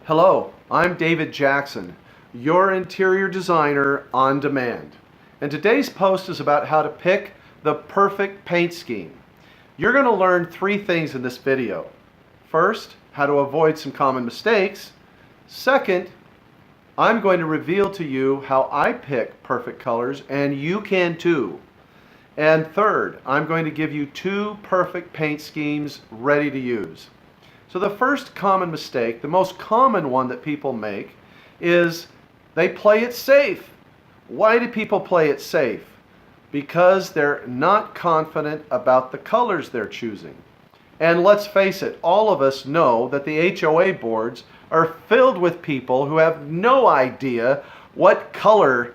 Hello, I'm David Jackson, your interior designer on demand. And today's post is about how to pick the perfect paint scheme. You're going to learn three things in this video. First, how to avoid some common mistakes. Second, I'm going to reveal to you how I pick perfect colors, and you can too. And third, I'm going to give you two perfect paint schemes ready to use. So the first common mistake, the most common one that people make, is they play it safe. Why do people play it safe? Because they're not confident about the colors they're choosing. And let's face it, all of us know that the HOA boards are filled with people who have no idea what color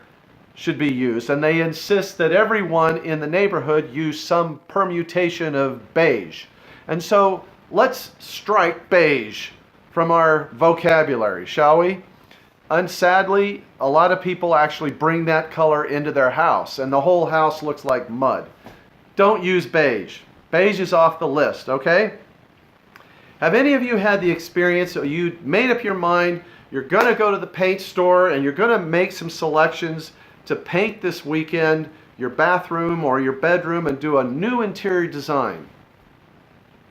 should be used, and they insist that everyone in the neighborhood use some permutation of beige. And so let's strike beige from our vocabulary, shall we? And sadly, a lot of people actually bring that color into their house, and the whole house looks like mud. Don't use beige. Beige is off the list, okay? Have any of you had the experience that you made up your mind, you're going to go to the paint store and you're going to make some selections to paint this weekend your bathroom or your bedroom and do a new interior design,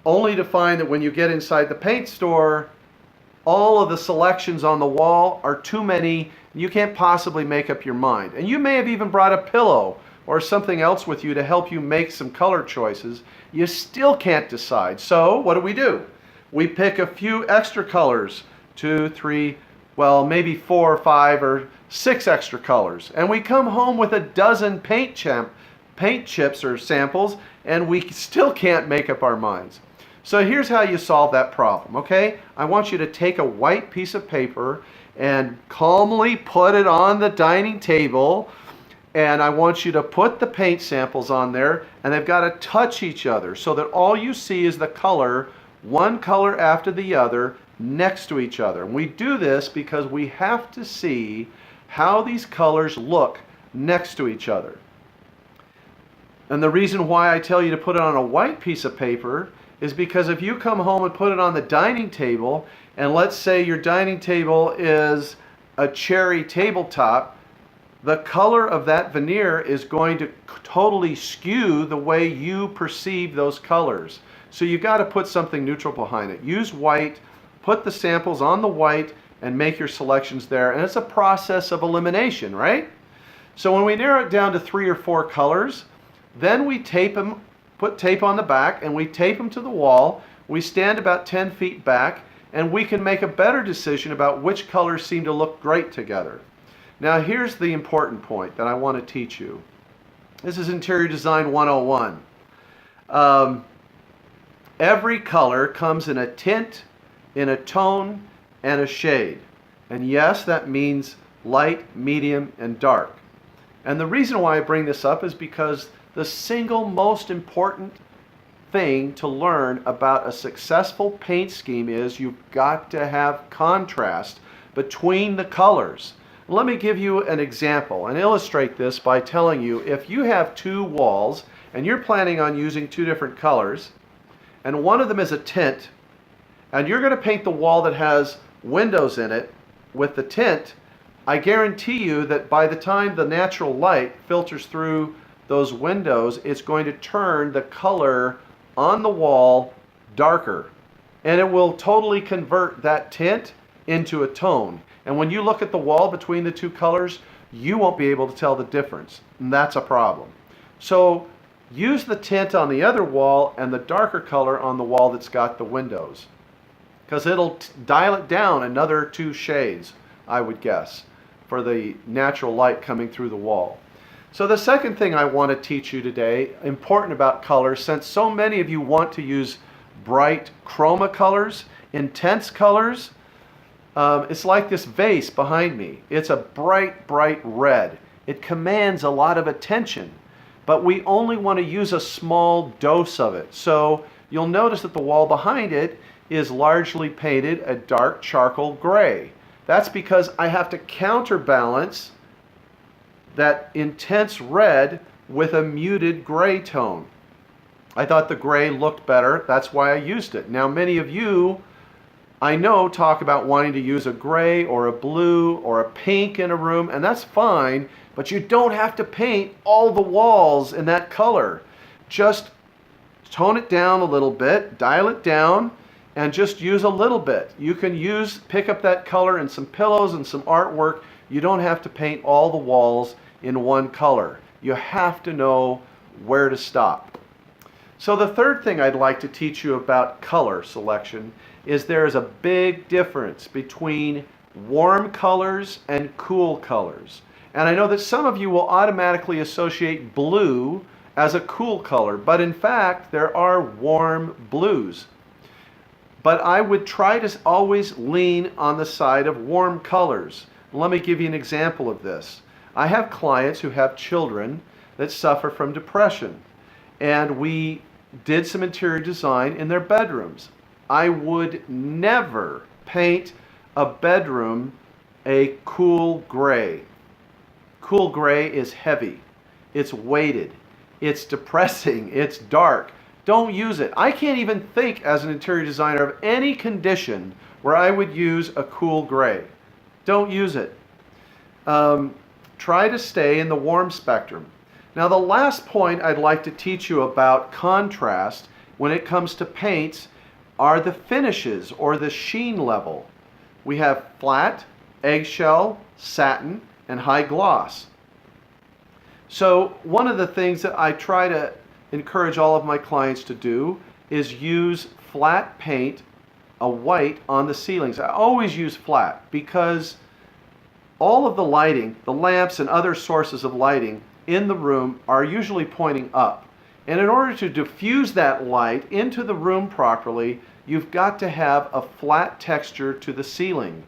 only to find that when you get inside the paint store, all of the selections on the wall are too many, and you can't possibly make up your mind. And you may have even brought a pillow or something else with you to help you make some color choices. You still can't decide. So what do? We pick a few extra colors, 2, 3, well, maybe 4 or 5 or 6 extra colors. And we come home with a dozen paint chips or samples, and we still can't make up our minds. So here's how you solve that problem, okay? I want you to take a white piece of paper and calmly put it on the dining table, and I want you to put the paint samples on there, and they've got to touch each other so that all you see is the color, one color after the other, next to each other. And we do this because we have to see how these colors look next to each other. And the reason why I tell you to put it on a white piece of paper is because if you come home and put it on the dining table, and let's say your dining table is a cherry tabletop, the color of that veneer is going to totally skew the way you perceive those colors. So you've got to put something neutral behind it. Use white, put the samples on the white, and make your selections there. And it's a process of elimination, right? So when we narrow it down to 3 or 4 colors, then we tape them, put tape on the back, and we tape them to the wall. We stand about 10 feet back, and we can make a better decision about which colors seem to look great together. Now here's the important point that I want to teach you. This is Interior Design 101. Every color comes in a tint, in a tone, and a shade. And yes, that means light, medium, and dark. And the reason why I bring this up is because the single most important thing to learn about a successful paint scheme is you've got to have contrast between the colors. Let me give you an example and illustrate this by telling you, if you have 2 walls and you're planning on using 2 different colors, and one of them is a tint, and you're going to paint the wall that has windows in it with the tint, I guarantee you that by the time the natural light filters through those windows, it's going to turn the color on the wall darker, and it will totally convert that tint into a tone. And when you look at the wall between the 2 colors, you won't be able to tell the difference, and that's a problem. So use the tint on the other wall and the darker color on the wall that's got the windows, because it'll dial it down another 2 shades, I would guess, for the natural light coming through the wall. So the second thing I want to teach you today, important about colors, since so many of you want to use bright chroma colors, intense colors, it's like this vase behind me. It's a bright, bright red. It commands a lot of attention, but we only want to use a small dose of it. So you'll notice that the wall behind it is largely painted a dark charcoal gray. That's because I have to counterbalance that intense red with a muted gray tone. I thought the gray looked better. That's why I used it. Now, many of you I know talk about wanting to use a gray or a blue or a pink in a room, and that's fine, but you don't have to paint all the walls in that color. Just tone it down a little bit, dial it down, and just use a little bit. You can pick up that color in some pillows and some artwork. You don't have to paint all the walls in one color. You have to know where to stop. So the third thing I'd like to teach you about color selection is there is a big difference between warm colors and cool colors. And I know that some of you will automatically associate blue as a cool color, but in fact there are warm blues. But I would try to always lean on the side of warm colors. Let me give you an example of this. I have clients who have children that suffer from depression, and we did some interior design in their bedrooms. I would never paint a bedroom a cool gray. Cool gray is heavy, it's weighted, it's depressing, it's dark. Don't use it. I can't even think as an interior designer of any condition where I would use a cool gray. Don't use it. Try to stay in the warm spectrum. Now the last point I'd like to teach you about contrast when it comes to paints are the finishes or the sheen level. We have flat, eggshell, satin, and high gloss. So one of the things that I try to encourage all of my clients to do is use flat paint, a white, on the ceilings. I always use flat because all of the lighting, the lamps and other sources of lighting in the room are usually pointing up. And in order to diffuse that light into the room properly, you've got to have a flat texture to the ceiling.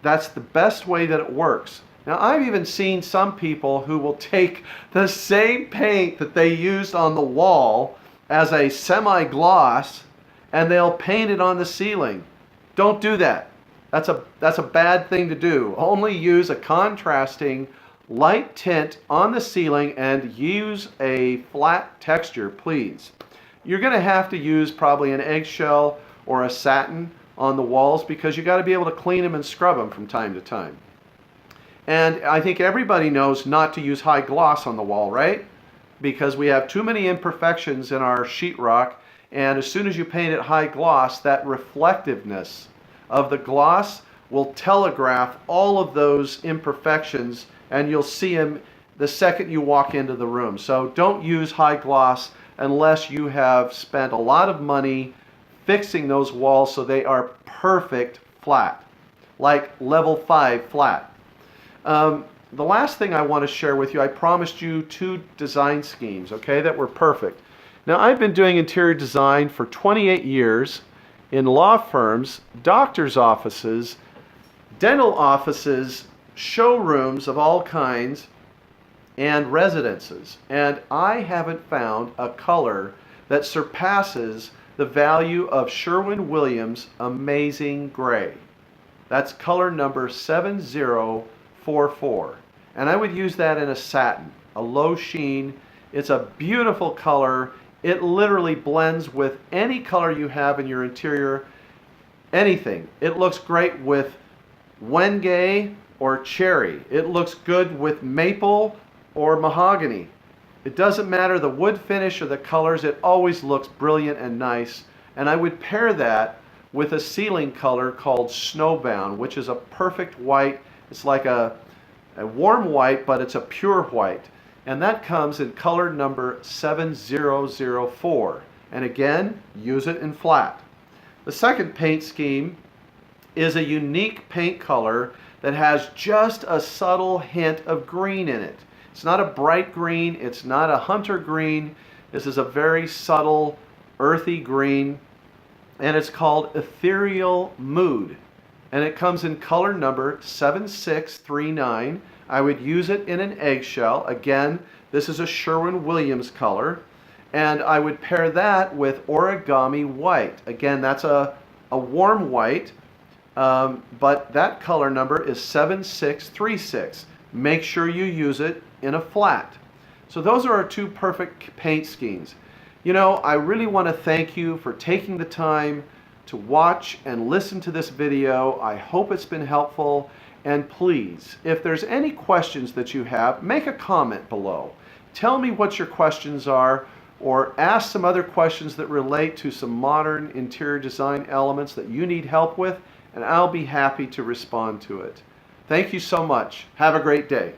That's the best way that it works. Now I've even seen some people who will take the same paint that they used on the wall as a semi-gloss and they'll paint it on the ceiling. Don't do that. That's a bad thing to do. Only use a contrasting light tint on the ceiling and use a flat texture, please. You're going to have to use probably an eggshell or a satin on the walls because you got to be able to clean them and scrub them from time to time. And I think everybody knows not to use high gloss on the wall, right? Because we have too many imperfections in our sheetrock, and as soon as you paint it high gloss, that reflectiveness of the gloss will telegraph all of those imperfections, and you'll see them the second you walk into the room. So don't use high gloss unless you have spent a lot of money fixing those walls so they are perfect flat, like level 5 flat. The last thing I want to share with you, I promised you 2 design schemes, okay, that were perfect. Now, I've been doing interior design for 28 years in law firms, doctor's offices, dental offices, showrooms of all kinds, and residences. And I haven't found a color that surpasses the value of Sherwin-Williams Amazing Gray. That's color number 7044. And I would use that in a satin, a low sheen. It's a beautiful color. It literally blends with any color you have in your interior, anything. It looks great with Wenge or cherry. It looks good with maple or mahogany. It doesn't matter the wood finish or the colors, it always looks brilliant and nice. And I would pair that with a ceiling color called Snowbound, which is a perfect white. It's like a warm white, but it's a pure white. And that comes in color number 7004. And again, use it in flat. The second paint scheme is a unique paint color that has just a subtle hint of green in it. It's not a bright green, it's not a hunter green. This is a very subtle, earthy green, and it's called Ethereal Mood. And it comes in color number 7639. I would use it in an eggshell. Again, this is a Sherwin-Williams color. And I would pair that with Origami White. Again, that's a warm white, but that color number is 7636. Make sure you use it in a flat. So those are our 2 perfect paint schemes. You know, I really want to thank you for taking the time to watch and listen to this video. I hope it's been helpful. And please, if there's any questions that you have, make a comment below. Tell me what your questions are, or ask some other questions that relate to some modern interior design elements that you need help with, and I'll be happy to respond to it. Thank you so much. Have a great day.